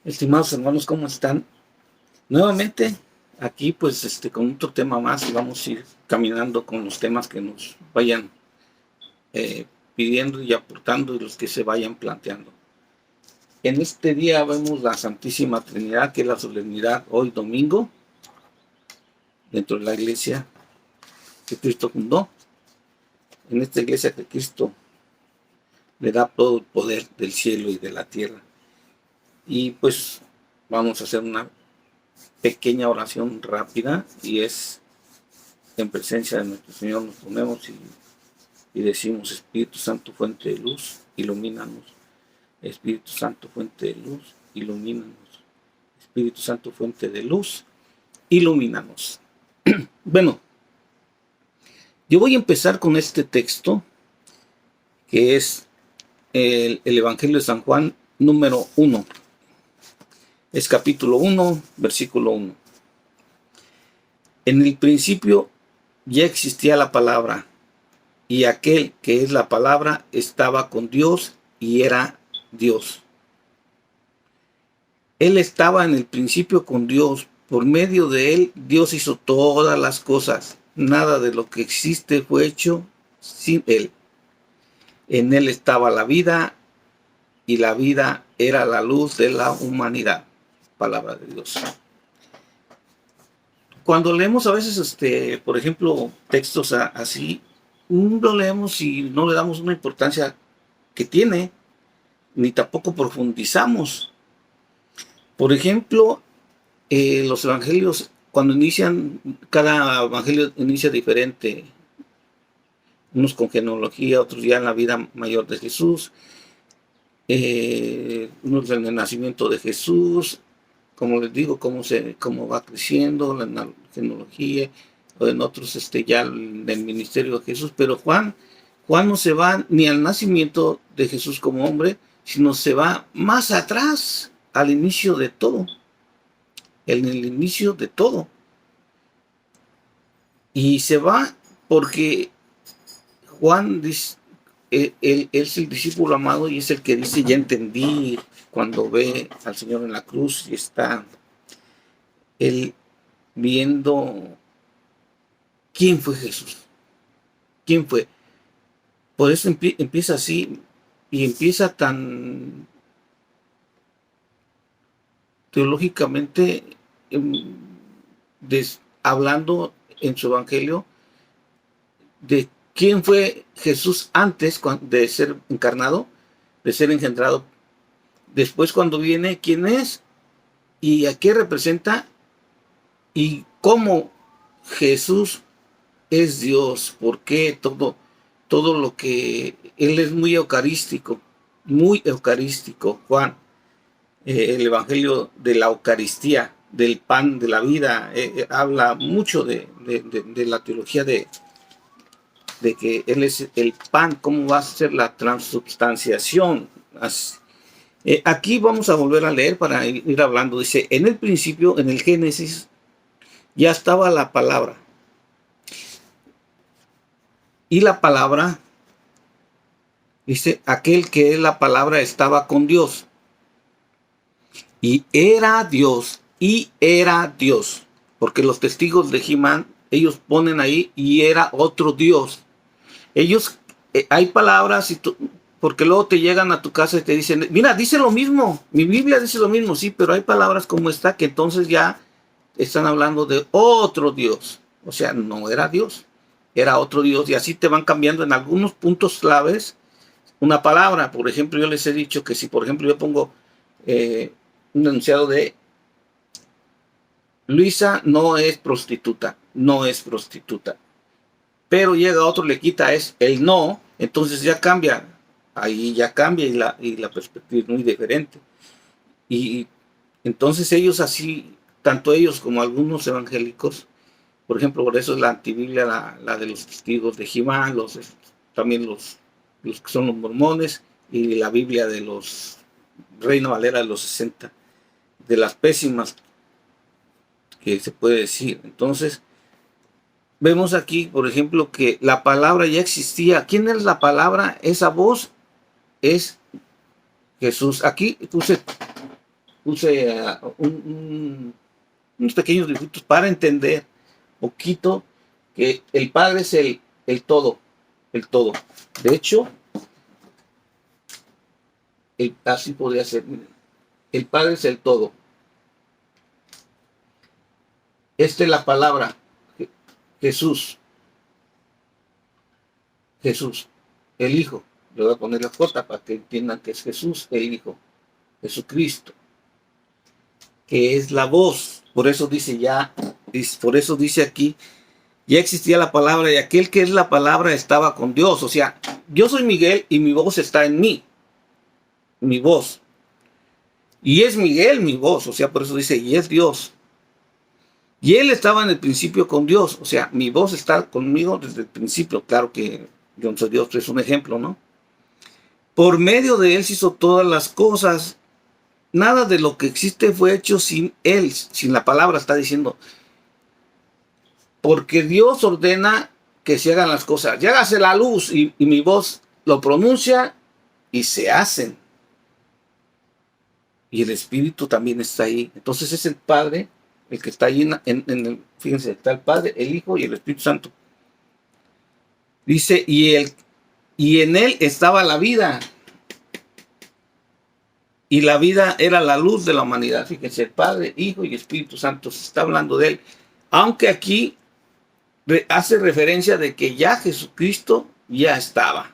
Estimados hermanos, ¿cómo están? Nuevamente, aquí pues con otro tema más y vamos a ir caminando con los temas que nos vayan pidiendo y aportando y los que se vayan planteando. En este día vemos la Santísima Trinidad, que es la solemnidad hoy domingo, dentro de la iglesia que Cristo fundó. En esta iglesia que Cristo le da todo el poder del cielo y de la tierra. Y pues vamos a hacer una pequeña oración rápida y es en presencia de nuestro Señor nos ponemos y decimos: Espíritu Santo, fuente de luz, ilumínanos. Espíritu Santo, fuente de luz, ilumínanos. Espíritu Santo, fuente de luz, ilumínanos. Bueno, yo voy a empezar con este texto que es el Evangelio de San Juan número 1. Es capítulo 1, versículo 1. En el principio ya existía la palabra, y aquel que es la palabra estaba con Dios y era Dios. Él estaba en el principio con Dios. Por medio de él, Dios hizo todas las cosas. Nada de lo que existe fue hecho sin él. En él estaba la vida, y la vida era la luz de la humanidad. Palabra de Dios. Cuando leemos a veces, por ejemplo, textos así, lo leemos y no le damos una importancia que tiene, ni tampoco profundizamos. Por ejemplo, los evangelios, cuando inician, cada evangelio inicia diferente, unos con genealogía, otros ya en la vida mayor de Jesús, unos en el nacimiento de Jesús, como les digo, cómo va creciendo la genealogía, o en otros ya en el ministerio de Jesús. Pero Juan no se va ni al nacimiento de Jesús como hombre, sino se va más atrás, al inicio de todo, en el inicio de todo. Y se va porque Juan dice, él es el discípulo amado y es el que dice: ya entendí, cuando ve al Señor en la cruz y está él viendo quién fue Jesús, quién fue. Por eso empieza así, y empieza tan teológicamente hablando en su evangelio de quién fue Jesús antes de ser encarnado, de ser engendrado. Después, cuando viene, quién es y a qué representa, y cómo Jesús es Dios, por qué todo lo que él es muy eucarístico, Juan. El Evangelio de la Eucaristía, del pan de la vida, habla mucho de la teología de que él es el pan, cómo va a ser la transubstanciación. Aquí vamos a volver a leer para ir hablando. Dice: en el principio, en el Génesis, ya estaba la palabra. Y la palabra, dice, aquel que es la palabra estaba con Dios. Y era Dios, porque los testigos de Jimán, ellos ponen ahí, y era otro Dios. Ellos, hay palabras, porque luego te llegan a tu casa y te dicen: mira, dice lo mismo, mi Biblia dice lo mismo, sí, pero hay palabras como esta que entonces ya están hablando de otro Dios. O sea, no era Dios, era otro Dios, y así te van cambiando en algunos puntos claves una palabra. Por ejemplo, yo les he dicho que si, por ejemplo, yo pongo un enunciado de Luisa no es prostituta, pero llega otro, le quita es el no, entonces ya cambia, ahí ya cambia, y la perspectiva es muy diferente. Y entonces ellos así, tanto ellos como algunos evangélicos, por ejemplo, por eso es la antibiblia, la de los testigos de Jehová, también los que son los mormones, y la Biblia de los Reina Valera de los 60, de las pésimas que se puede decir. Entonces, vemos aquí, por ejemplo, que la palabra ya existía. ¿Quién es la palabra? Esa voz es Jesús. Aquí puse puse unos pequeños dibujitos para entender poquito que el Padre es el todo, el todo. De hecho, así podría ser. El Padre es el todo. Esta es la palabra, Jesús. Jesús, el Hijo. Le voy a poner la J para que entiendan que es Jesús, el Hijo. Jesucristo, que es la voz. Por eso dice por eso dice aquí, ya existía la palabra y aquel que es la palabra estaba con Dios. O sea, yo soy Miguel y mi voz está en mí. Mi voz. Y es Miguel mi voz. O sea, por eso dice, y es Dios. Y él estaba en el principio con Dios. O sea, mi voz está conmigo desde el principio. Claro que yo no soy Dios, es un ejemplo, ¿no? Por medio de él se hizo todas las cosas. Nada de lo que existe fue hecho sin él, sin la palabra, está diciendo. Porque Dios ordena que se hagan las cosas. Y hágase la luz y mi voz lo pronuncia y se hacen. Y el Espíritu también está ahí. Entonces es el Padre el que está ahí fíjense, está el Padre, el Hijo y el Espíritu Santo. Dice, y en él estaba la vida. Y la vida era la luz de la humanidad. Fíjense, el Padre, Hijo y Espíritu Santo, se está hablando de él. Aunque aquí hace referencia de que ya Jesucristo ya estaba.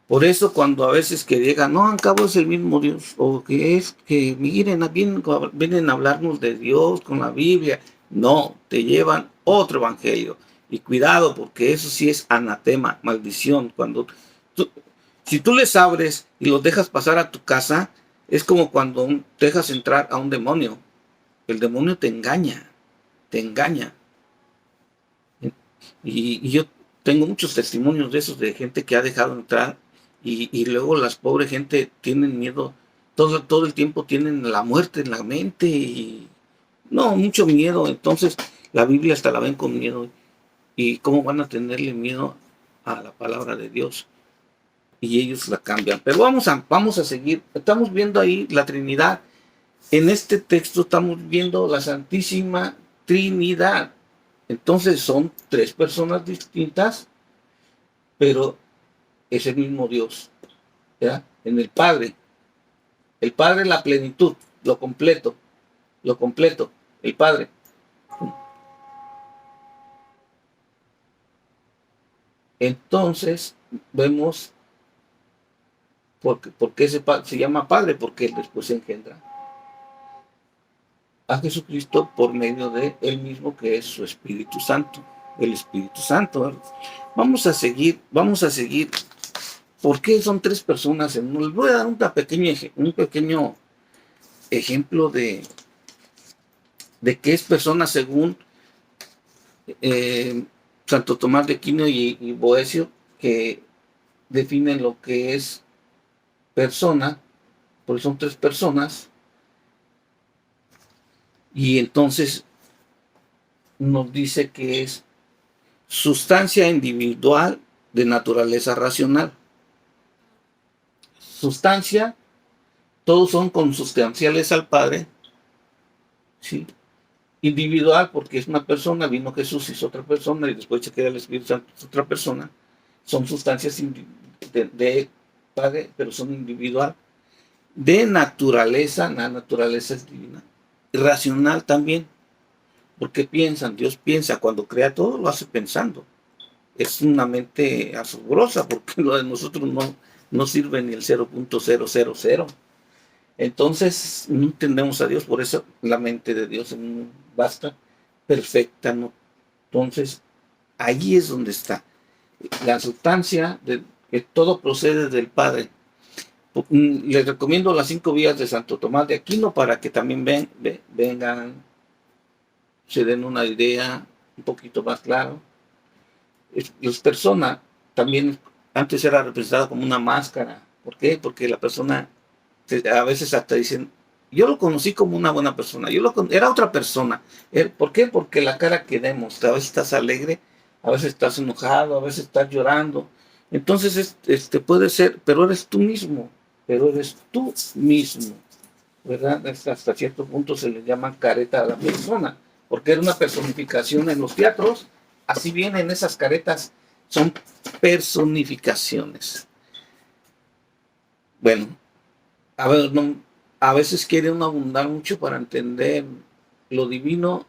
Por eso cuando a veces que digan, no, al cabo es el mismo Dios, o que es que miren, vienen a hablarnos de Dios con la Biblia. No, te llevan otro evangelio. Y cuidado, porque eso sí es anatema, maldición. Si tú les abres y los dejas pasar a tu casa, es como cuando dejas entrar a un demonio. El demonio te engaña, te engaña. Y yo tengo muchos testimonios de esos, de gente que ha dejado entrar y luego las pobres gente tienen miedo, todo el tiempo tienen la muerte en la mente y no, mucho miedo. Entonces la Biblia hasta la ven con miedo. ¿Y cómo van a tenerle miedo a la palabra de Dios? Y ellos la cambian. Pero vamos a seguir. Estamos viendo ahí la Trinidad. En este texto estamos viendo la Santísima Trinidad. Entonces son tres personas distintas, pero es el mismo Dios. ¿Ya? En el Padre. El Padre, la plenitud, lo completo, el Padre. Entonces vemos por qué se llama Padre, porque él después se engendra a Jesucristo por medio de él mismo, que es su Espíritu Santo, el Espíritu Santo, ¿verdad? Vamos a seguir. ¿Por qué son tres personas en uno? Les voy a dar un pequeño ejemplo de qué es persona según Santo Tomás de Aquino y Boecio, que definen lo que es persona, porque son tres personas. Y entonces nos dice que es sustancia individual de naturaleza racional. Sustancia, todos son consustanciales al Padre, ¿sí? Individual, porque es una persona, vino Jesús, es otra persona, y después se queda el Espíritu Santo, es otra persona. Son sustancias de Padre, pero son individual. De naturaleza, la naturaleza es divina. Racional también, porque Dios piensa, cuando crea todo lo hace pensando. Es una mente asombrosa, porque lo de nosotros no sirve ni el 0.000. Entonces no entendemos a Dios, por eso la mente de Dios basta, perfecta, ¿no? Entonces allí es donde está la sustancia de que todo procede del Padre. Les recomiendo las 5 vías de Santo Tomás de Aquino para que también vengan, se den una idea un poquito más claro. Las personas también antes era representada como una máscara. ¿Por qué? Porque la persona a veces hasta dicen, yo lo conocí como una buena persona, era otra persona. ¿Por qué? Porque la cara que demos, a veces estás alegre, a veces estás enojado, a veces estás llorando. Entonces puede ser, pero eres tú mismo. ¿verdad? Hasta cierto punto se le llama careta a la persona, porque era una personificación en los teatros. Así vienen esas caretas, son personificaciones. Bueno, a ver, no, a veces quiere uno abundar mucho para entender lo divino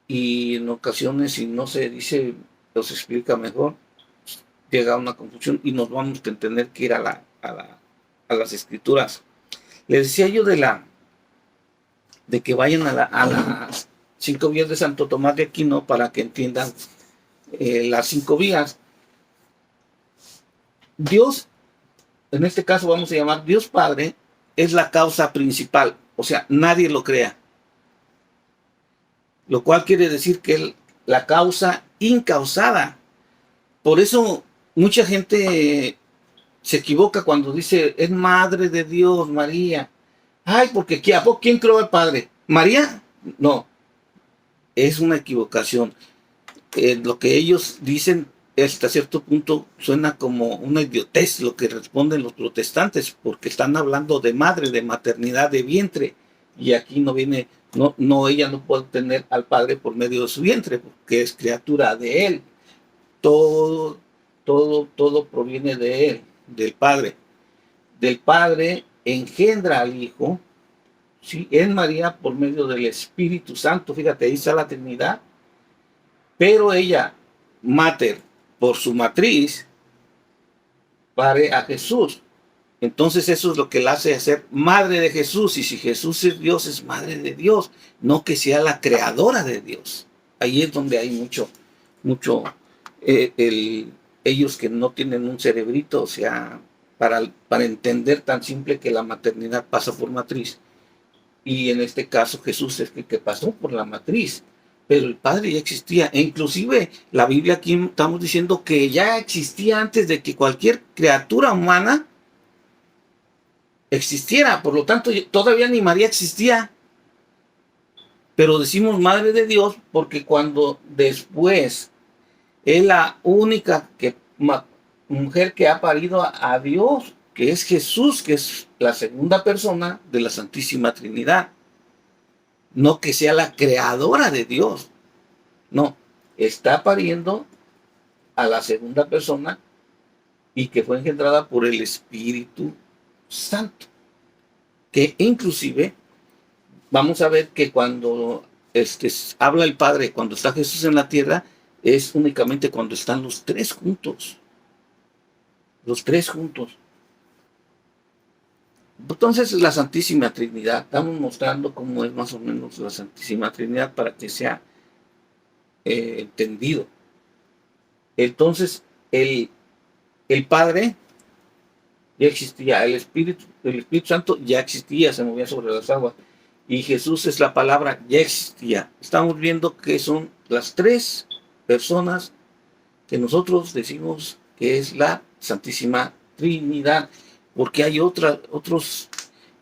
y en ocasiones, si no se dice o se explica mejor, llega a una confusión y nos vamos a entender que ir a las escrituras. Les decía yo de que vayan a las 5 vías de Santo Tomás de Aquino para que entiendan las 5 vías. Dios, en este caso vamos a llamar Dios Padre, es la causa principal, o sea, nadie lo crea. Lo cual quiere decir que es la causa incausada. Por eso mucha gente se equivoca cuando dice, es madre de Dios, María. Ay, porque ¿quién creó al Padre? ¿María? No, es una equivocación. Lo que ellos dicen hasta cierto punto suena como una idiotez lo que responden los protestantes, porque están hablando de madre, de maternidad, de vientre, y aquí no viene, ella no puede tener al Padre por medio de su vientre, porque es criatura de él. Todo proviene de él, del Padre. Del Padre engendra al Hijo, ¿sí? En María por medio del Espíritu Santo. Fíjate, ahí está la Trinidad. Pero ella, mater, por su matriz, pare a Jesús. Entonces eso es lo que la hace ser madre de Jesús. Y si Jesús es Dios, es madre de Dios. No que sea la creadora de Dios. Ahí es donde hay mucho ellos que no tienen un cerebrito, o sea, para entender tan simple que la maternidad pasa por matriz. Y en este caso Jesús es el que pasó por la matriz. Pero el Padre ya existía. E inclusive la Biblia aquí estamos diciendo que ya existía antes de que cualquier criatura humana existiera. Por lo tanto, todavía ni María existía. Pero decimos Madre de Dios porque cuando después es la única mujer que ha parido a Dios, que es Jesús, que es la segunda persona de la Santísima Trinidad. No que sea la creadora de Dios. No, está pariendo a la segunda persona y que fue engendrada por el Espíritu Santo. Que inclusive vamos a ver que cuando habla el Padre, cuando está Jesús en la tierra, es únicamente cuando están los tres juntos. Los tres juntos. Entonces la Santísima Trinidad, estamos mostrando cómo es más o menos la Santísima Trinidad para que sea entendido. Entonces el Padre ya existía, el Espíritu Santo ya existía, se movía sobre las aguas, y Jesús es la palabra, ya existía. Estamos viendo que son las tres personas que nosotros decimos que es la Santísima Trinidad, porque hay otros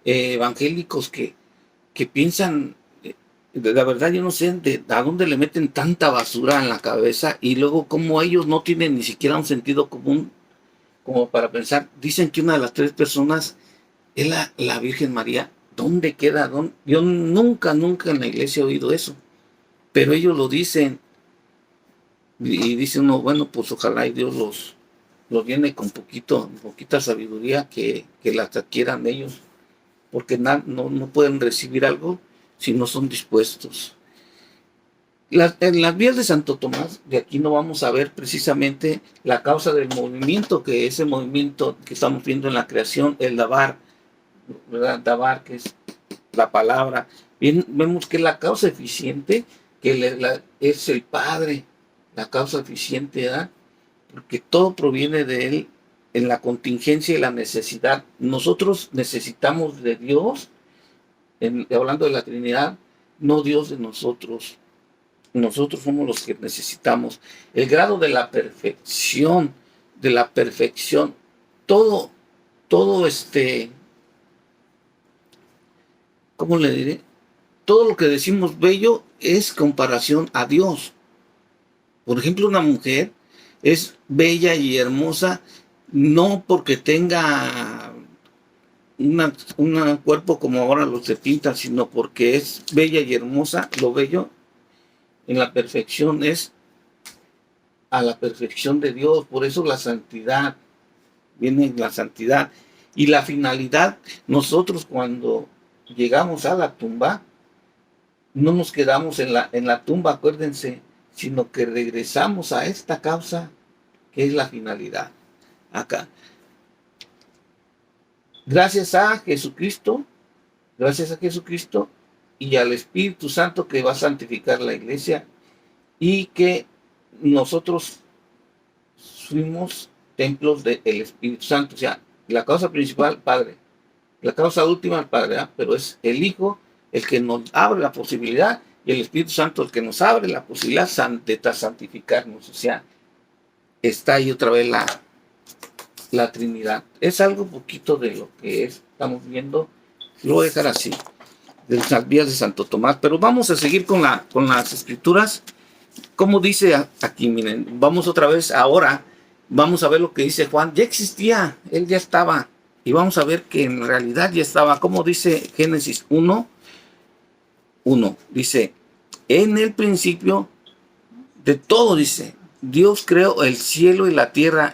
evangélicos que piensan, la verdad yo no sé a dónde le meten tanta basura en la cabeza, y luego como ellos no tienen ni siquiera un sentido común como para pensar, dicen que una de las tres personas es la Virgen María. ¿Dónde queda? Yo nunca en la iglesia he oído eso, pero ellos lo dicen, y dice uno, bueno, pues ojalá y Dios los viene con poquita sabiduría que las adquieran ellos, porque no pueden recibir algo si no son dispuestos. En las vías de Santo Tomás de Aquino vamos a ver precisamente la causa del movimiento, que ese movimiento que estamos viendo en la creación, el Dabar, ¿verdad? Dabar, que es la palabra. Bien, vemos que la causa eficiente, que es el Padre, la causa eficiente, ¿verdad? Porque todo proviene de Él en la contingencia y la necesidad. Nosotros necesitamos de Dios, hablando de la Trinidad, no Dios de nosotros. Nosotros somos los que necesitamos. El grado de la perfección, todo, ¿cómo le diré? Todo lo que decimos bello es comparación a Dios. Por ejemplo, una mujer es bella y hermosa no porque tenga un cuerpo como ahora lo se pinta, sino porque es bella y hermosa. Lo bello en la perfección es a la perfección de Dios. Por eso la santidad, viene la santidad. Y la finalidad, nosotros cuando llegamos a la tumba, no nos quedamos en la tumba, acuérdense, sino que regresamos a esta causa que es la finalidad. Acá. Gracias a Jesucristo y al Espíritu Santo que va a santificar la iglesia, y que nosotros fuimos templos del Espíritu Santo. O sea, la causa principal, Padre. La causa última, el Padre, ¿eh? Pero es el Hijo el que nos abre la posibilidad, y el Espíritu Santo el que nos abre la posibilidad de santificarnos. O sea, está ahí otra vez la Trinidad. Es algo poquito de lo que estamos viendo. Lo voy a dejar así, de las vías de Santo Tomás. Pero vamos a seguir con las escrituras. Como dice aquí, miren, vamos otra vez ahora, vamos a ver lo que dice Juan. Ya existía, él ya estaba, y vamos a ver que en realidad ya estaba. Como dice Génesis 1:1, dice, en el principio de todo, dice, Dios creó el cielo y la tierra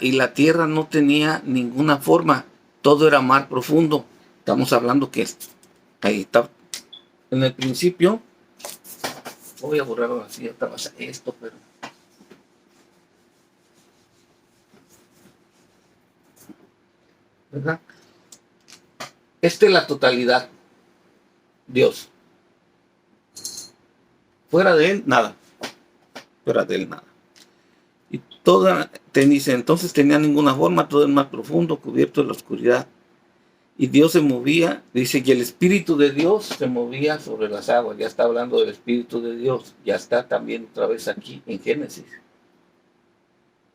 no tenía ninguna forma, todo era mar profundo. Estamos hablando que ahí está, en el principio. Voy a borrarlo así, ya estaba esto, pero ¿verdad? Esta es la totalidad. Dios. Fuera de él, nada. Fuera de él, nada. Y toda, te dice, entonces tenía ninguna forma, todo el mar profundo, cubierto de la oscuridad. Y Dios se movía, dice, y el Espíritu de Dios se movía sobre las aguas. Ya está hablando del Espíritu de Dios. Ya está también otra vez aquí en Génesis.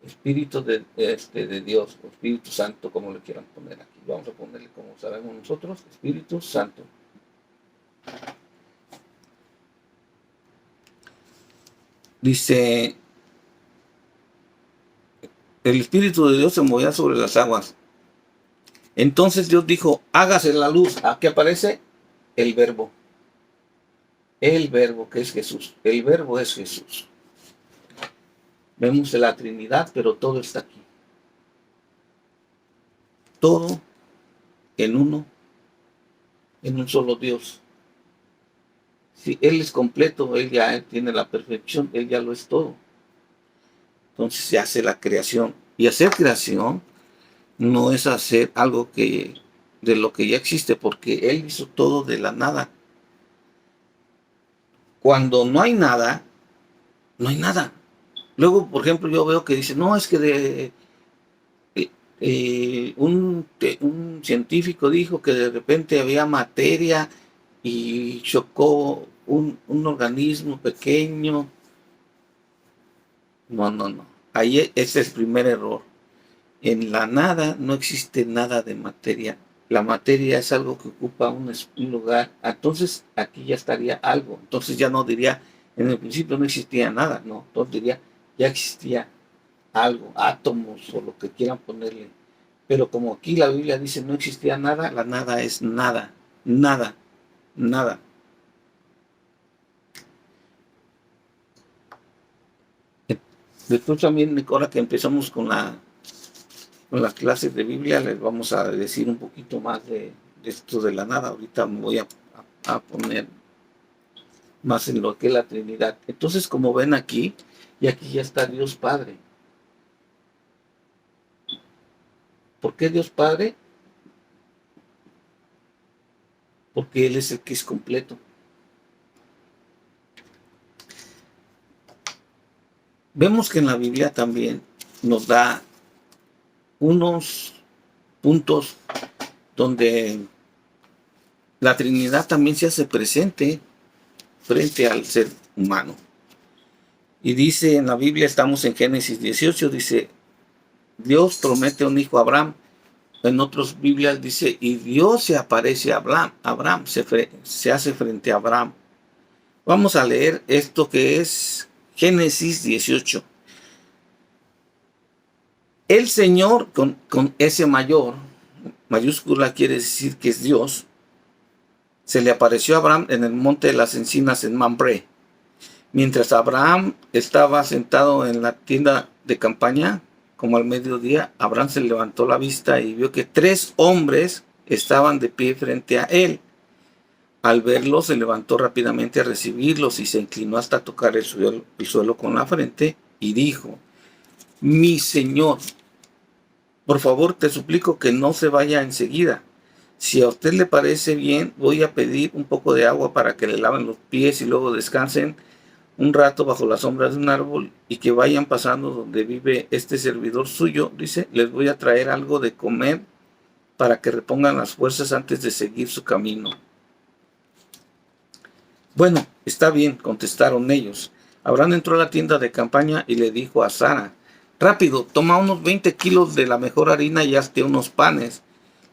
Espíritu de Dios, o Espíritu Santo, como le quieran poner aquí. Vamos a ponerle como sabemos nosotros, Espíritu Santo. Dice, el Espíritu de Dios se movía sobre las aguas. Entonces Dios dijo, hágase la luz. Aquí aparece el verbo. El verbo que es Jesús. El verbo es Jesús. Vemos la Trinidad, pero todo está aquí. Todo en uno, en un solo Dios. Si Él es completo, Él ya tiene la perfección, Él ya lo es todo. Entonces se hace la creación. Y hacer creación no es hacer algo de lo que ya existe, porque Él hizo todo de la nada. Cuando no hay nada, no hay nada. Luego, por ejemplo, yo veo que dice, no, es que un científico dijo que de repente había materia y chocó un organismo pequeño. No. Ahí es el primer error. En la nada no existe nada de materia. La materia es algo que ocupa un lugar. Entonces aquí ya estaría algo. Entonces ya no diría, en el principio no existía nada, no. Entonces diría, ya existía algo, átomos o lo que quieran ponerle. Pero como aquí la Biblia dice no existía nada, la nada es nada, nada. Después también, ahora que empezamos con las clases de Biblia, les vamos a decir un poquito más de esto de la nada. Ahorita me voy a poner más en lo que es la Trinidad. Entonces, como ven aquí, y aquí ya está Dios Padre. ¿Por qué Dios Padre? Porque Él es el que es completo. Vemos que en la Biblia también nos da unos puntos donde la Trinidad también se hace presente frente al ser humano. Y dice en la Biblia, estamos en Génesis 18, dice, Dios promete un hijo a Abraham. En otras Biblias dice, y Dios se aparece a Abraham se hace frente a Abraham. Vamos a leer esto que es Génesis 18. El Señor, con S mayor, mayúscula quiere decir que es Dios, se le apareció a Abraham en el monte de las encinas en Mamre. Mientras Abraham estaba sentado en la tienda de campaña, como al mediodía, Abraham se levantó la vista y vio que 3 hombres estaban de pie frente a él. Al verlos, se levantó rápidamente a recibirlos y se inclinó hasta tocar el suelo con la frente y dijo: mi señor, por favor te suplico que no se vaya enseguida. Si a usted le parece bien, voy a pedir un poco de agua para que le laven los pies y luego descansen un rato bajo la sombra de un árbol y que vayan pasando donde vive este servidor suyo. Dice, les voy a traer algo de comer para que repongan las fuerzas antes de seguir su camino. Bueno, está bien, contestaron ellos. Abraham entró a la tienda de campaña y le dijo a Sara: rápido, toma unos 20 kilos de la mejor harina y hazte unos panes.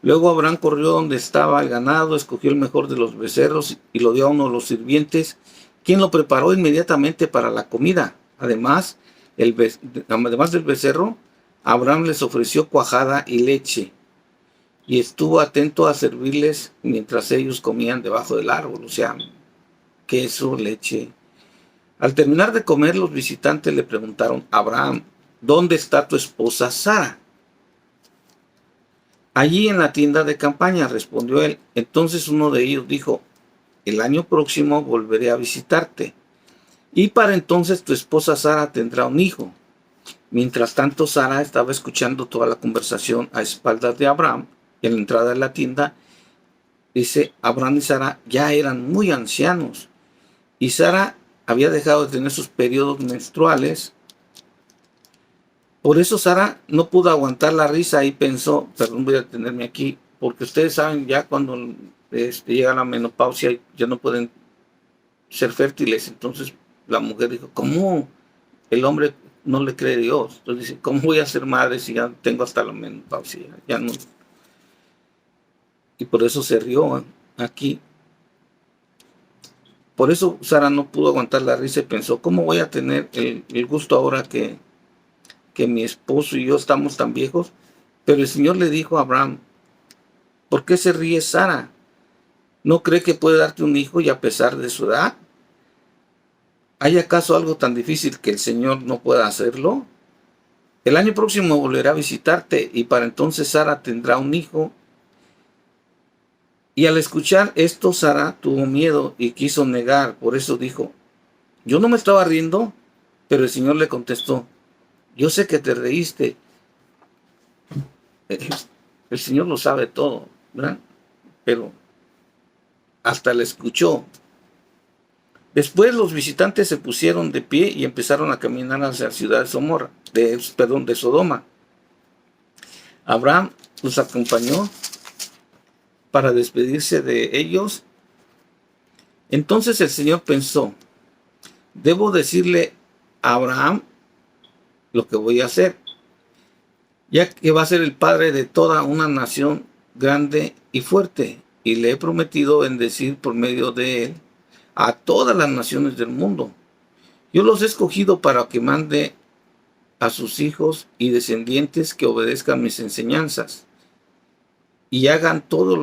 Luego Abraham corrió donde estaba el ganado, escogió el mejor de los becerros y lo dio a uno de los sirvientes, quien lo preparó inmediatamente para la comida. Además del becerro, Abraham les ofreció cuajada y leche, y estuvo atento a servirles mientras ellos comían debajo del árbol, o sea, queso, leche. Al terminar de comer, los visitantes le preguntaron a Abraham: ¿dónde está tu esposa Sara? Allí en la tienda de campaña, respondió él. Entonces uno de ellos dijo: el año próximo volveré a visitarte, y para entonces tu esposa Sara tendrá un hijo. Mientras tanto, Sara estaba escuchando toda la conversación a espaldas de Abraham. En la entrada de la tienda, dice, Abraham y Sara ya eran muy ancianos, y Sara había dejado de tener sus periodos menstruales. Por eso Sara no pudo aguantar la risa y pensó, perdón, voy a detenerme aquí, porque ustedes saben, ya cuando llega la menopausia ya no pueden ser fértiles. Entonces la mujer dijo, ¿cómo el hombre no le cree a Dios? Entonces dice, ¿cómo voy a ser madre si ya tengo hasta la menopausia? Ya no. Y por eso se rió aquí. Por eso Sara no pudo aguantar la risa y pensó, ¿cómo voy a tener el gusto ahora que mi esposo y yo estamos tan viejos? Pero el Señor le dijo a Abraham, ¿por qué se ríe Sara? ¿No cree que puede darte un hijo y a pesar de su edad? ¿Hay acaso algo tan difícil que el Señor no pueda hacerlo? El año próximo volverá a visitarte y para entonces Sara tendrá un hijo. Y al escuchar esto, Sara tuvo miedo y quiso negar. Por eso dijo, yo no me estaba riendo. Pero el Señor le contestó, yo sé que te reíste. El Señor lo sabe todo, ¿verdad? Pero hasta le escuchó. Después los visitantes se pusieron de pie y empezaron a caminar hacia la ciudad de Sodoma. Abraham los acompañó para despedirse de ellos. Entonces el Señor pensó, debo decirle a Abraham lo que voy a hacer, ya que va a ser el padre de toda una nación grande y fuerte, y le he prometido bendecir por medio de él a todas las naciones del mundo. Yo los he escogido para que mande a sus hijos y descendientes que obedezcan mis enseñanzas y hagan todo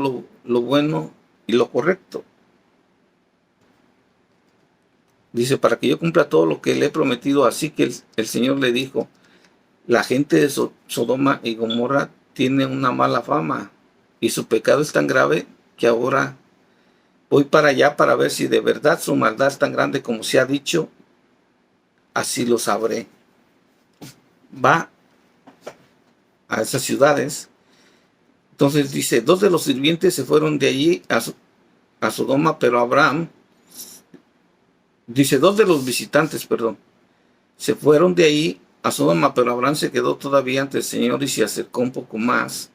lo bueno y lo correcto. Dice, para que yo cumpla todo lo que le he prometido. Así que el Señor le dijo, la gente de Sodoma y Gomorra tiene una mala fama y su pecado es tan grave que ahora voy para allá para ver si de verdad su maldad es tan grande como se ha dicho. Así lo sabré. Va a esas ciudades. Entonces dice, 2 de los sirvientes se fueron de allí a Sodoma, pero Abraham, dice 2 de los visitantes, se fueron de ahí a Sodoma, pero Abraham se quedó todavía ante el Señor y se acercó un poco más.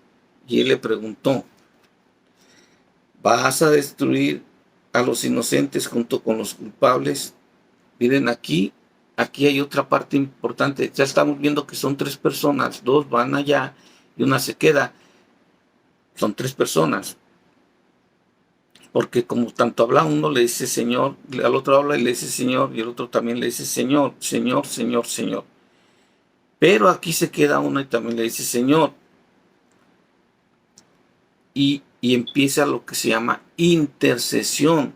Y él le preguntó, ¿vas a destruir a los inocentes junto con los culpables? Miren, aquí hay otra parte importante. Ya estamos viendo que son 3 personas, 2 van allá y una se queda. Son 3 personas. Porque como tanto habla uno, le dice Señor, al otro habla y le dice Señor, y el otro también le dice Señor, Señor, Señor, Señor. Pero aquí se queda uno y también le dice Señor. y empieza lo que se llama intercesión,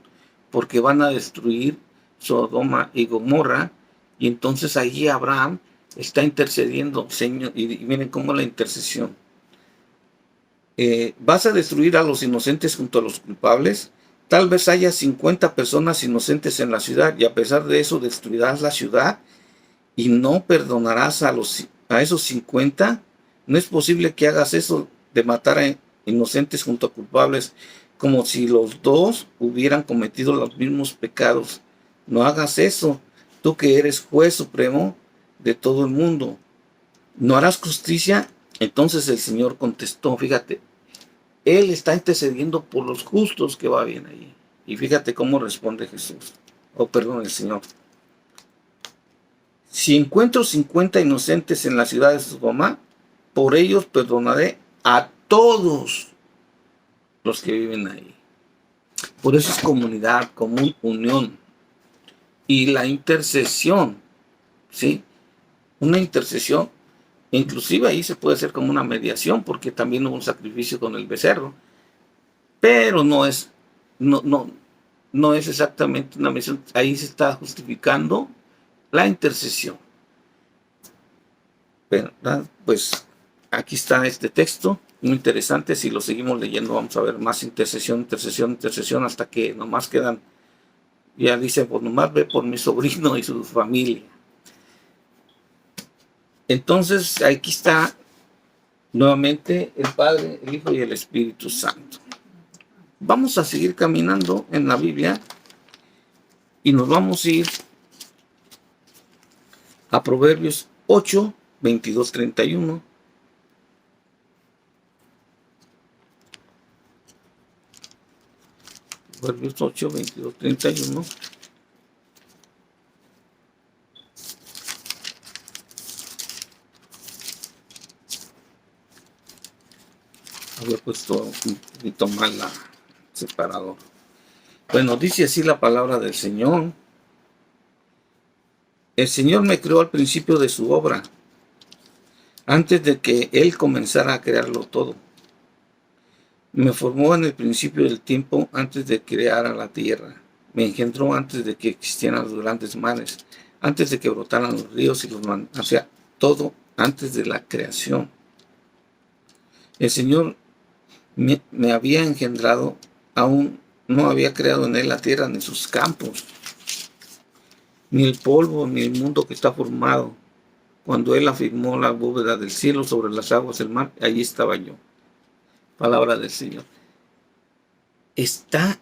porque van a destruir Sodoma y Gomorra, y entonces allí Abraham está intercediendo, Señor, y miren cómo la intercesión. Vas a destruir a los inocentes junto a los culpables. Tal vez haya 50 personas inocentes en la ciudad, y a pesar de eso destruirás la ciudad y no perdonarás a esos 50. No es posible que hagas eso de matar a inocentes junto a culpables, como si los dos hubieran cometido los mismos pecados. No hagas eso, tú que eres juez supremo de todo el mundo. ¿No harás justicia? Entonces el Señor contestó, fíjate, Él está intercediendo por los justos que va bien ahí. Y fíjate cómo responde Jesús, el Señor. Si encuentro 50 inocentes en la ciudad de Sodoma, por ellos perdonaré a todos los que viven ahí. Por eso es comunidad, común, unión. Y la intercesión, ¿sí? Una intercesión, inclusive ahí se puede hacer como una mediación, porque también hubo un sacrificio con el becerro, pero no es exactamente una mediación. Ahí se está justificando la intercesión. ¿Verdad? Pues aquí está este texto, muy interesante. Si lo seguimos leyendo vamos a ver más intercesión, hasta que nomás quedan, ya dice, pues nomás ve por mi sobrino y su familia. Entonces aquí está nuevamente el Padre, el Hijo y el Espíritu Santo. Vamos a seguir caminando en la Biblia y nos vamos a ir a Proverbios 8, 22, 31. Proverbios 8, 22, 31. Había puesto un poquito mal la separador. Bueno, dice así la palabra del Señor. El Señor me creó al principio de su obra, antes de que Él comenzara a crearlo todo. Me formó en el principio del tiempo, antes de crear a la tierra. Me engendró antes de que existieran los grandes mares, antes de que brotaran los ríos y los mares, o sea, todo antes de la creación. El Señor me había engendrado, aún no había creado en Él la tierra ni sus campos, ni el polvo, ni el mundo que está formado. Cuando Él afirmó la bóveda del cielo sobre las aguas del mar, allí estaba yo. Palabra del Señor. Está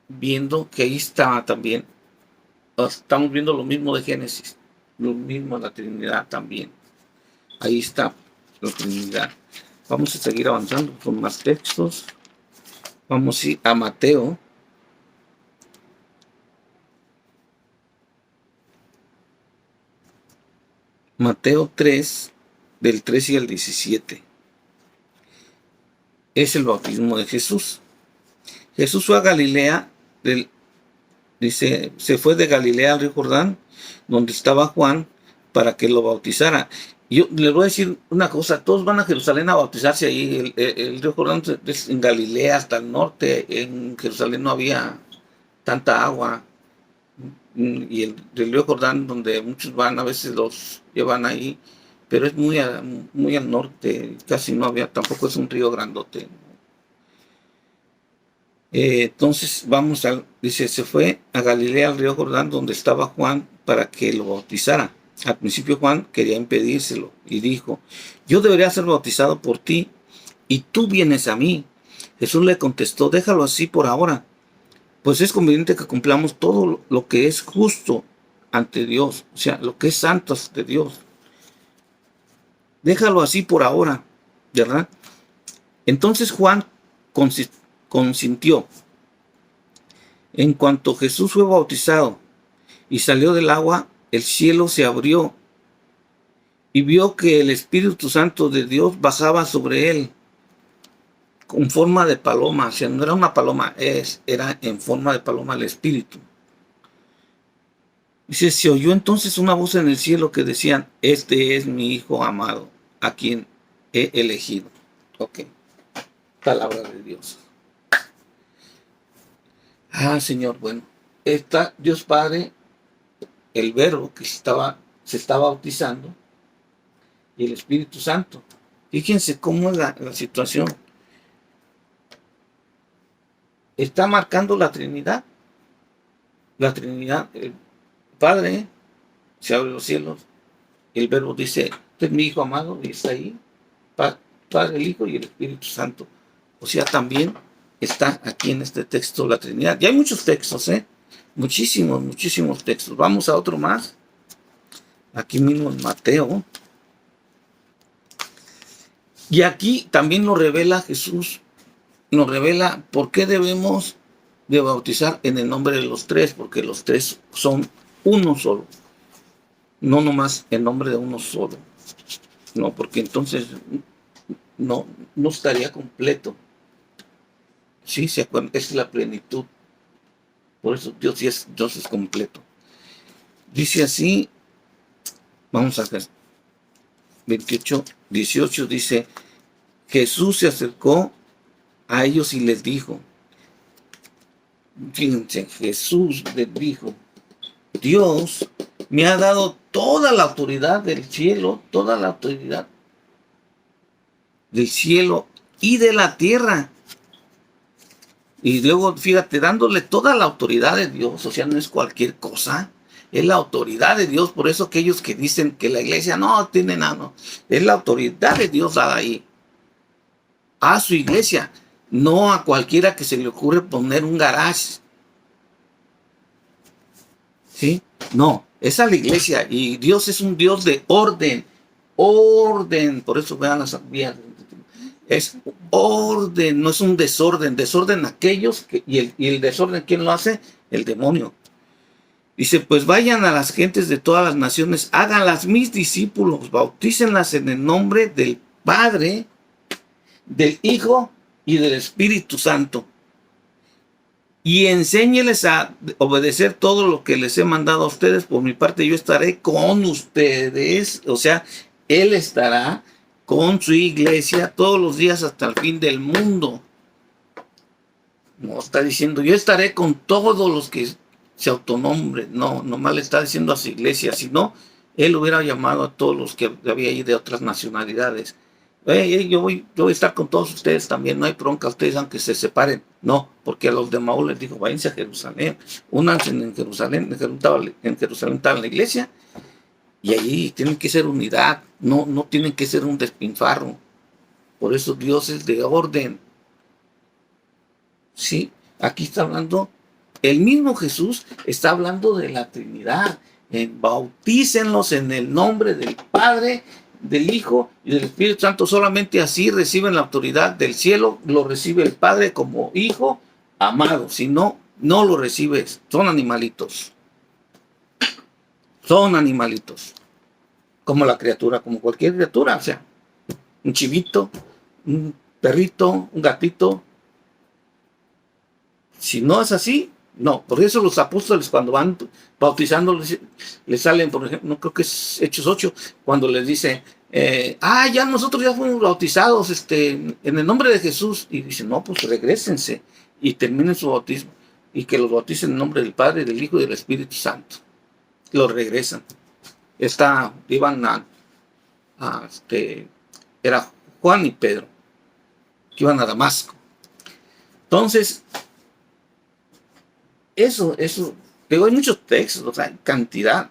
viendo que ahí estaba también. Estamos viendo lo mismo de Génesis, lo mismo de la Trinidad también. Ahí está la Trinidad. Vamos a seguir avanzando con más textos. Vamos a ir a Mateo. Mateo 3, del 13 al 17. Es el bautismo de Jesús. Jesús fue a Galilea, dice, se fue de Galilea al río Jordán, donde estaba Juan, para que lo bautizara. Yo les voy a decir una cosa, todos van a Jerusalén a bautizarse ahí. El río Jordán es en Galilea, hasta el norte. En Jerusalén no había tanta agua. Y el río Jordán, donde muchos van, a veces los llevan ahí, pero es muy al norte, casi no había, tampoco es un río grandote. Entonces dice, se fue a Galilea, al río Jordán, donde estaba Juan, para que lo bautizara. Al principio Juan quería impedírselo y dijo, yo debería ser bautizado por ti y tú vienes a mí. Jesús le contestó, déjalo así por ahora, pues es conveniente que cumplamos todo lo que es justo ante Dios, o sea, lo que es santo ante Dios. Déjalo así por ahora, ¿verdad? Entonces Juan consintió. En cuanto Jesús fue bautizado y salió del agua, el cielo se abrió y vio que el Espíritu Santo de Dios bajaba sobre él con forma de paloma. O sea, no era una paloma, era en forma de paloma el Espíritu. Dice, se oyó entonces una voz en el cielo que decía, este es mi Hijo amado, a quien he elegido. Ok. palabra de Dios. Señor, bueno, está Dios Padre, el Verbo que se está bautizando, y el Espíritu Santo. Fíjense cómo es la situación. Está marcando la Trinidad. La Trinidad, el Padre, se abre los cielos, el Verbo dice, este es mi Hijo amado, y está ahí, Padre, el Hijo y el Espíritu Santo. O sea, también está aquí en este texto la Trinidad. Y hay muchos textos, muchísimos textos. Vamos a otro más. Aquí mismo en Mateo. Y aquí también nos revela Jesús, nos revela por qué debemos de bautizar en el nombre de los tres, porque los tres son uno solo, no nomás en nombre de uno solo, no, porque entonces no estaría completo. Sí, se acuerdan, es la plenitud, por eso Dios es completo. Dice así, vamos a ver, 28, 18 dice, Jesús se acercó a ellos y les dijo, fíjense, Jesús les dijo, Dios me ha dado toda la autoridad del cielo, toda la autoridad del cielo y de la tierra. Y luego, fíjate, dándole toda la autoridad de Dios, o sea, no es cualquier cosa, es la autoridad de Dios. Por eso aquellos que dicen que la iglesia no tiene nada, no, es la autoridad de Dios dada ahí a su iglesia, no a cualquiera que se le ocurre poner un garage. ¿Sí? No, es a la iglesia, y Dios es un Dios de orden, por eso vean las vías, es orden, no es un desorden aquellos, y el desorden, ¿quién lo hace? El demonio. Dice, pues vayan a las gentes de todas las naciones, háganlas mis discípulos, bautícenlas en el nombre del Padre, del Hijo y del Espíritu Santo. Y enséñeles a obedecer todo lo que les he mandado a ustedes. Por mi parte, yo estaré con ustedes. O sea, Él estará con su iglesia todos los días hasta el fin del mundo. No está diciendo, yo estaré con todos los que se autonombren. No, nomás le está diciendo a su iglesia. Si no, Él hubiera llamado a todos los que había ahí de otras nacionalidades. Yo voy a estar con todos ustedes también, no hay bronca, ustedes aunque se separen. No, porque a los de Maús les dijo, váyanse a Jerusalén, únanse en Jerusalén, en Jerusalén está la iglesia, y ahí tienen que ser unidad, no tienen que ser un despilfarro. Por eso Dios es de orden. Sí, aquí está hablando, el mismo Jesús está hablando de la Trinidad. Bautícenlos en el nombre del Padre, del Hijo y del Espíritu Santo. Solamente así reciben la autoridad del cielo, lo recibe el Padre como Hijo amado. Si no, no lo recibes. Son animalitos. Son animalitos. Como la criatura, como cualquier criatura. O sea, un chivito, un perrito, un gatito. Si no es así, no. Por eso los apóstoles cuando van bautizando les salen, por ejemplo, no creo que es Hechos 8, cuando les dice, ya nosotros ya fuimos bautizados en el nombre de Jesús. Y dicen, no, pues regrésense y terminen su bautismo. Y que los bauticen en nombre del Padre, del Hijo y del Espíritu Santo. Los regresan. Iban era Juan y Pedro, que iban a Damasco. Entonces, eso, pero hay muchos textos, o sea, cantidad.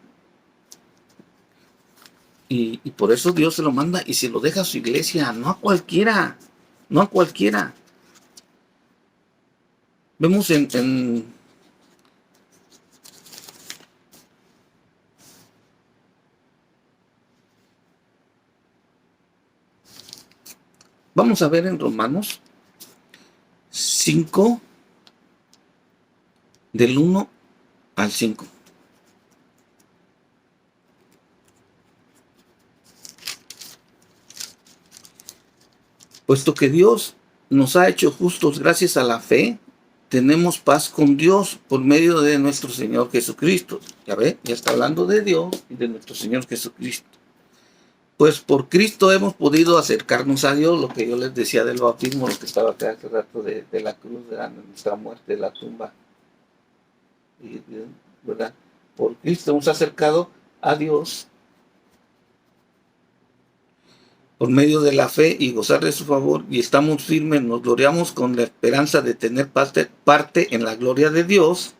Y por eso Dios se lo manda y se lo deja a su iglesia, no a cualquiera, no a cualquiera. Vemos vamos a ver en Romanos 5, del 1 al 5. Puesto que Dios nos ha hecho justos gracias a la fe, tenemos paz con Dios por medio de nuestro Señor Jesucristo. Ya ve, ya está hablando de Dios y de nuestro Señor Jesucristo. Pues por Cristo hemos podido acercarnos a Dios, lo que yo les decía del bautismo, lo que estaba acá hace rato de la cruz, de nuestra muerte, de la tumba, ¿verdad? Por Cristo hemos acercado a Dios por medio de la fe y gozar de su favor, y estamos firmes, nos gloriamos con la esperanza de tener parte en la gloria de Dios.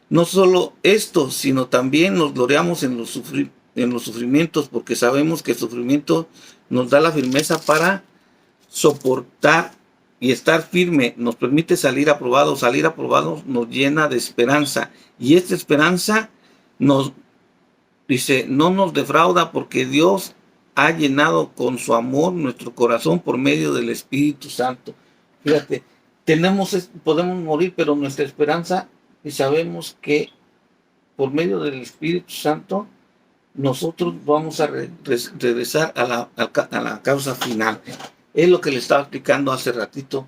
No solo esto, sino también nos gloriamos en los sufrimientos, porque sabemos que el sufrimiento nos da la firmeza para soportar y estar firme, nos permite salir aprobados. Salir aprobados nos llena de esperanza, y esta esperanza nos dice, no nos defrauda, porque Dios ha llenado con su amor nuestro corazón por medio del Espíritu Santo. Fíjate, podemos morir, pero nuestra esperanza, y sabemos que por medio del Espíritu Santo nosotros vamos a regresar a la causa final. Es lo que le estaba explicando hace ratito.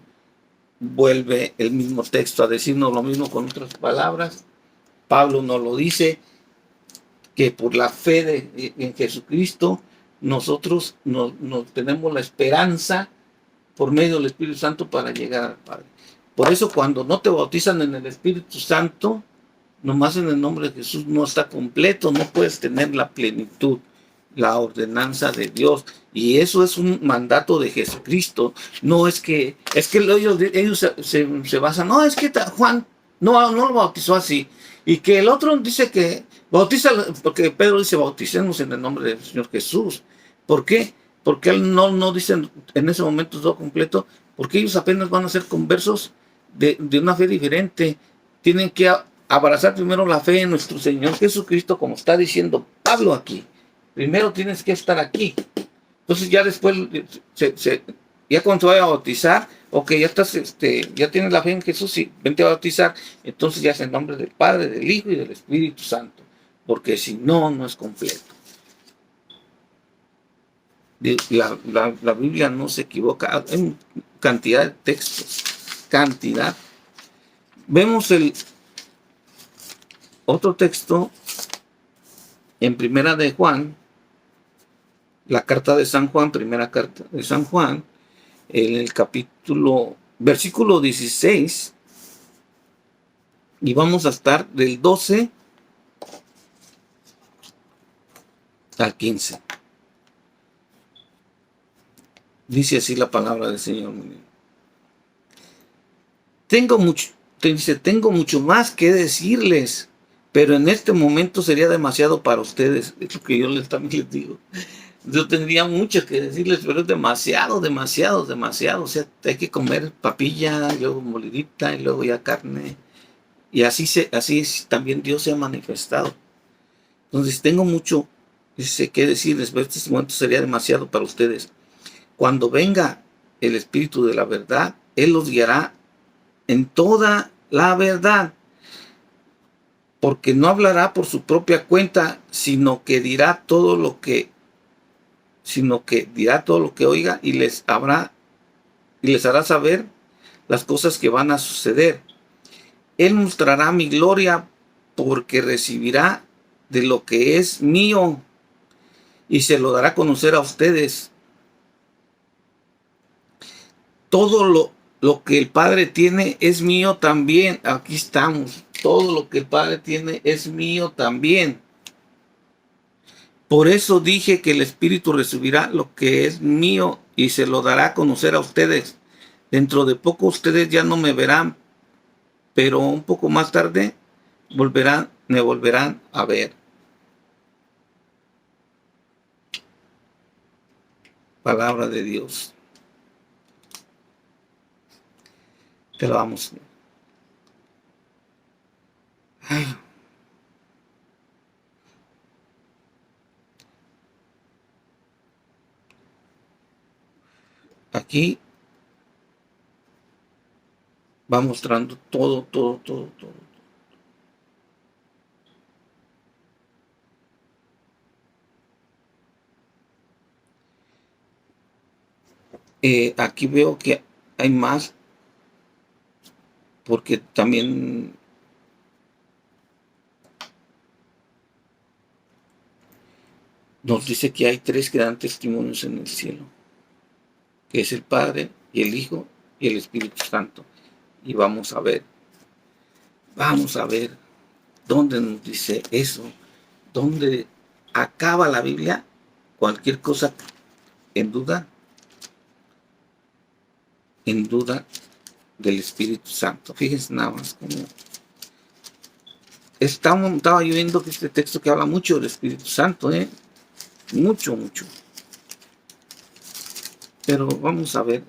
Vuelve el mismo texto a decirnos lo mismo con otras palabras. Pablo nos lo dice, que por la fe en Jesucristo nosotros nos tenemos la esperanza por medio del Espíritu Santo para llegar al Padre. Por eso cuando no te bautizan en el Espíritu Santo, nomás en el nombre de Jesús, no está completo, no puedes tener la plenitud, la ordenanza de Dios. Y eso es un mandato de Jesucristo. No es que ellos se basan, no, es que Juan no lo bautizó así. Y que el otro dice que bautiza, porque Pedro dice, bauticemos en el nombre del Señor Jesús. ¿Por qué? Porque él no dice en ese momento todo completo, porque ellos apenas van a ser conversos de una fe diferente. Tienen que abrazar primero la fe en nuestro Señor Jesucristo, como está diciendo Pablo aquí. Primero tienes que estar aquí. Entonces ya después, ya cuando te vaya a bautizar, ok, ya estás, ya tienes la fe en Jesús y vente a bautizar, entonces ya es en nombre del Padre, del Hijo y del Espíritu Santo, porque si no, no es completo. La Biblia no se equivoca, hay cantidad de textos, cantidad. Vemos el otro texto en Primera de Juan, la carta de San Juan, primera carta de San Juan, en el versículo 16, y vamos a estar del 12 al 15. Dice así la palabra del Señor. Tengo mucho más que decirles, pero en este momento sería demasiado para ustedes. Es lo que yo también les digo. Yo tendría mucho que decirles, pero es demasiado. O sea, hay que comer papilla, luego molidita, y luego ya carne. Y así también Dios se ha manifestado. Entonces tengo mucho que decirles, pero este momento sería demasiado para ustedes. Cuando venga el Espíritu de la verdad, Él los guiará en toda la verdad, porque no hablará por su propia cuenta, sino que dirá todo lo que oiga, y les hará saber las cosas que van a suceder. Él mostrará mi gloria, porque recibirá de lo que es mío y se lo dará a conocer a ustedes. Todo lo que el Padre tiene es mío también. Aquí estamos. Todo lo que el Padre tiene es mío también. Por eso dije que el Espíritu recibirá lo que es mío y se lo dará a conocer a ustedes. Dentro de poco ustedes ya no me verán, pero un poco más tarde me volverán a ver. Palabra de Dios. Te lo vamos. Aquí va mostrando todo. Aquí veo que hay más, porque también nos dice que hay tres que dan testimonios en el cielo, que es el Padre y el Hijo y el Espíritu Santo. Y vamos a ver dónde nos dice eso, dónde acaba la Biblia, cualquier cosa en duda del Espíritu Santo. Fíjense nada más cómo estaba yo viendo que este texto que habla mucho del Espíritu Santo, mucho. Pero vamos a ver,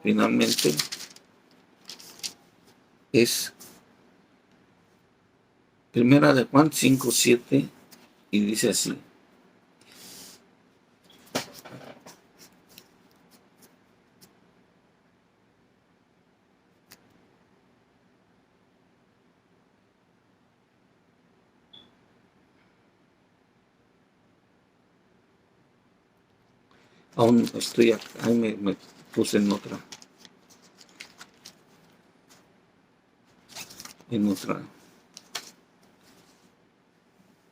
finalmente, es Primera de Juan 5:7 y dice así. Aún estoy acá, ahí me puse en otra.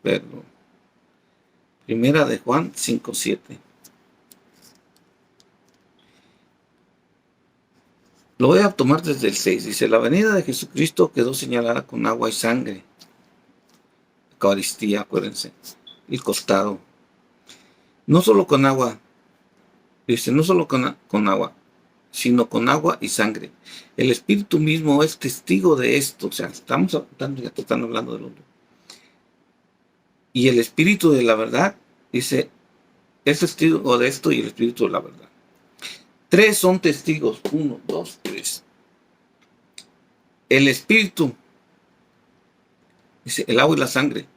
Perdón. Primera de Juan 5:7. Lo voy a tomar desde el 6. Dice, la venida de Jesucristo quedó señalada con agua y sangre. Eucaristía, acuérdense. El costado. No solo con agua. Dice, no solo con agua, sino con agua y sangre. El Espíritu mismo es testigo de esto. O sea, están hablando del otro. Y el Espíritu de la verdad, dice, es testigo de esto y el Espíritu de la verdad. Tres son testigos. 1, 2, 3. El Espíritu, dice, el agua y la sangre.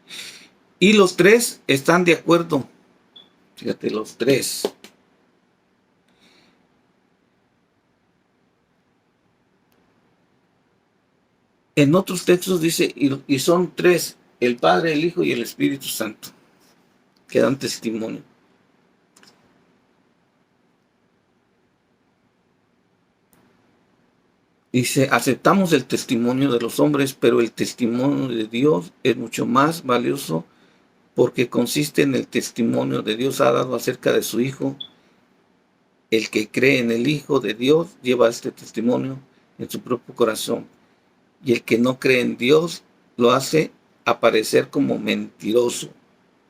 Y los tres están de acuerdo. Fíjate, los tres. En otros textos dice, y son tres, el Padre, el Hijo y el Espíritu Santo, que dan testimonio. Dice, aceptamos el testimonio de los hombres, pero el testimonio de Dios es mucho más valioso porque consiste en el testimonio de Dios ha dado acerca de su Hijo. El que cree en el Hijo de Dios lleva este testimonio en su propio corazón. Y el que no cree en Dios lo hace aparecer como mentiroso,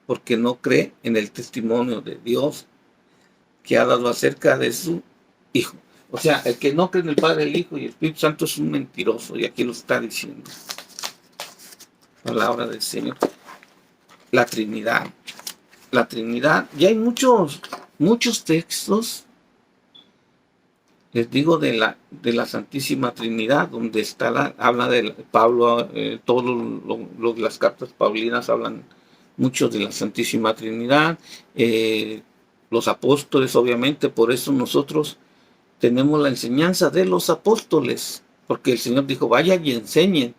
porque no cree en el testimonio de Dios que ha dado acerca de su Hijo. O sea, el que no cree en el Padre, el Hijo y el Espíritu Santo es un mentiroso, y aquí lo está diciendo. Palabra del Señor. La Trinidad. La Trinidad. Y hay muchos textos, les digo, de la Santísima Trinidad, donde habla de Pablo, todas las cartas paulinas hablan mucho de la Santísima Trinidad, los apóstoles, obviamente, por eso nosotros tenemos la enseñanza de los apóstoles, porque el Señor dijo, vayan y enseñen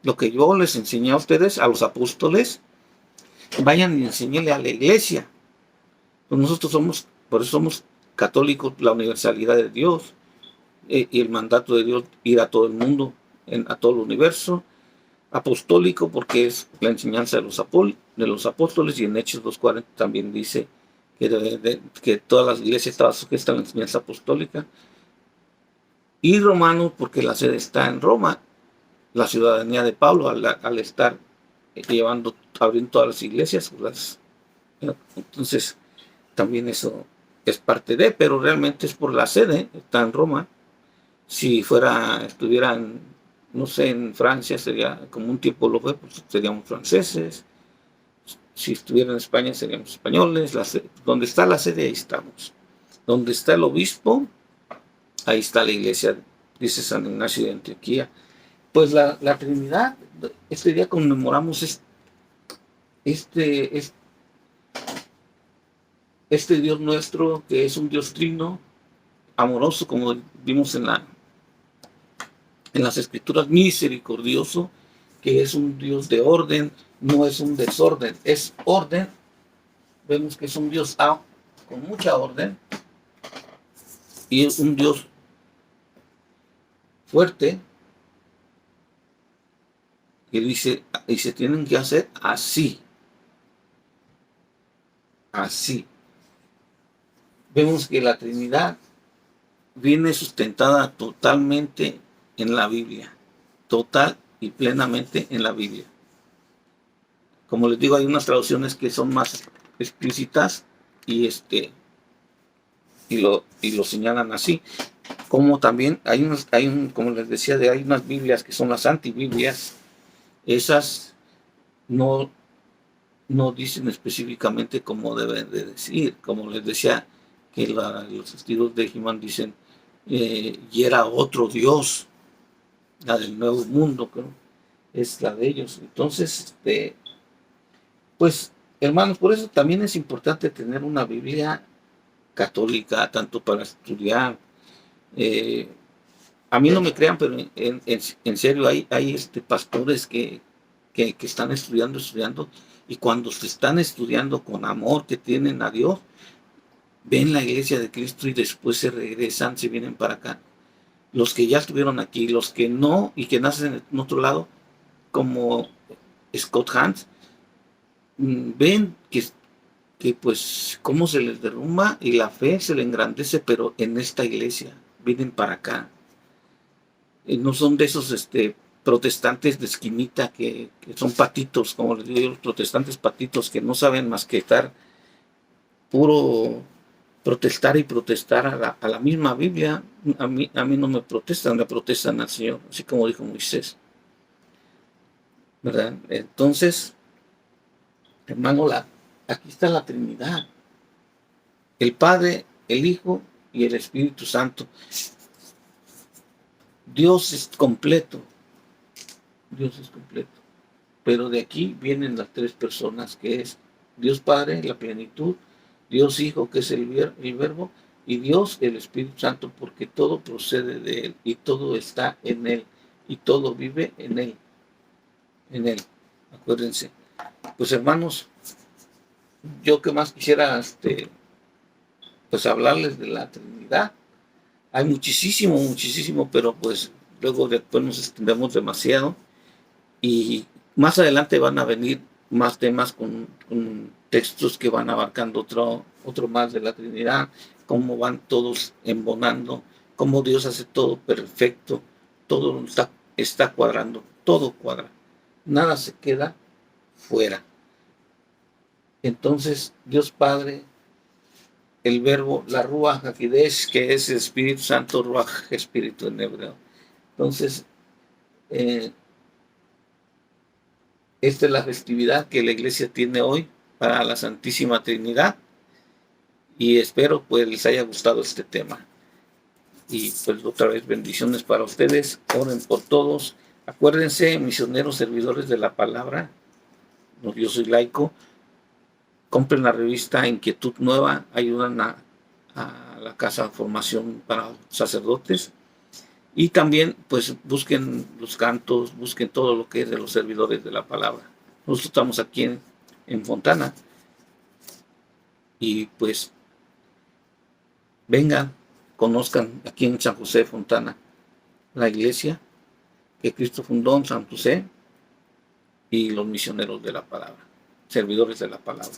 lo que yo les enseñé a ustedes, a los apóstoles, vayan y enseñenle a la iglesia. Pues nosotros por eso somos católicos, la universalidad de Dios, y el mandato de Dios ir a todo el mundo, a todo el universo. Apostólico porque es la enseñanza de los apóstoles, y en Hechos 2:40 también dice que todas las iglesias estaban sujetas a la enseñanza apostólica. Y romano porque la sede está en Roma, la ciudadanía de Pablo al estar abriendo todas las iglesias. Entonces también eso es parte de, pero realmente es por la sede, está en Roma. Si estuvieran, no sé, en Francia, sería, como un tiempo lo fue, pues seríamos franceses. Si estuviera en España, seríamos españoles. Donde está la sede, ahí estamos. Donde está el obispo, ahí está la iglesia, dice San Ignacio de Antioquía. Pues la Trinidad, este día conmemoramos este Dios nuestro, que es un Dios trino, amoroso, como vimos en las Escrituras, misericordioso, que es un Dios de orden, no es un desorden, es orden. Vemos que es un Dios con mucha orden, y es un Dios fuerte, que dice, y se tienen que hacer así. así. Vemos que la Trinidad viene sustentada totalmente en la Biblia, total y plenamente en la Biblia. Como les digo, hay unas traducciones que son más explícitas y lo señalan así. Como también como les decía, hay unas Biblias que son las antibiblias. Esas no dicen específicamente cómo deben de decir. Como les decía, que los testigos de He-Man dicen, y era otro Dios, la del Nuevo Mundo, creo, es la de ellos. Entonces, pues, hermanos, por eso también es importante tener una Biblia católica, tanto para estudiar. A mí no me crean, pero en serio hay pastores que están estudiando, y cuando se están estudiando con amor que tienen a Dios, ven la iglesia de Cristo y después se regresan, se vienen para acá. Los que ya estuvieron aquí, los que no y que nacen en otro lado, como Scott Hans, ven que pues cómo se les derrumba y la fe se le engrandece, pero en esta iglesia vienen para acá. No son de esos protestantes de esquinita que son patitos, como les digo yo, los protestantes patitos que no saben más que estar puro protestar y protestar a la misma Biblia. A mí no me protestan, le protestan al Señor, así como dijo Moisés, ¿verdad? Entonces, hermano, aquí está la Trinidad, el Padre, el Hijo y el Espíritu Santo. Dios es completo, pero de aquí vienen las tres personas, que es Dios Padre, la plenitud, Dios Hijo, que es el Verbo, y Dios el Espíritu Santo, porque todo procede de Él y todo está en Él y todo vive en Él. Acuérdense. Pues hermanos, yo que más quisiera pues hablarles de la Trinidad. Hay muchísimo, pero pues luego después nos extendemos demasiado, y más adelante van a venir más temas con textos que van abarcando otro más de la Trinidad, cómo van todos embonando, cómo Dios hace todo perfecto, todo está cuadrando, todo cuadra, nada se queda fuera. Entonces, Dios Padre, el Verbo, la Ruach HaKodesh, que es el Espíritu Santo, Ruach, Espíritu en hebreo. Entonces, esta es la festividad que la iglesia tiene hoy para la Santísima Trinidad, y espero pues les haya gustado este tema. Y pues otra vez bendiciones para ustedes, oren por todos. Acuérdense, misioneros, servidores de la palabra, no, yo soy laico, compren la revista Inquietud Nueva, ayudan a la Casa de Formación para Sacerdotes, y también pues busquen los cantos, busquen todo lo que es de los servidores de la palabra. Nosotros estamos aquí en Fontana, y pues vengan, conozcan aquí en San José de Fontana la iglesia que Cristo fundó en San José, y los misioneros de la palabra, servidores de la palabra.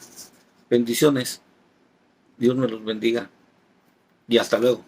Bendiciones, Dios me los bendiga y hasta luego.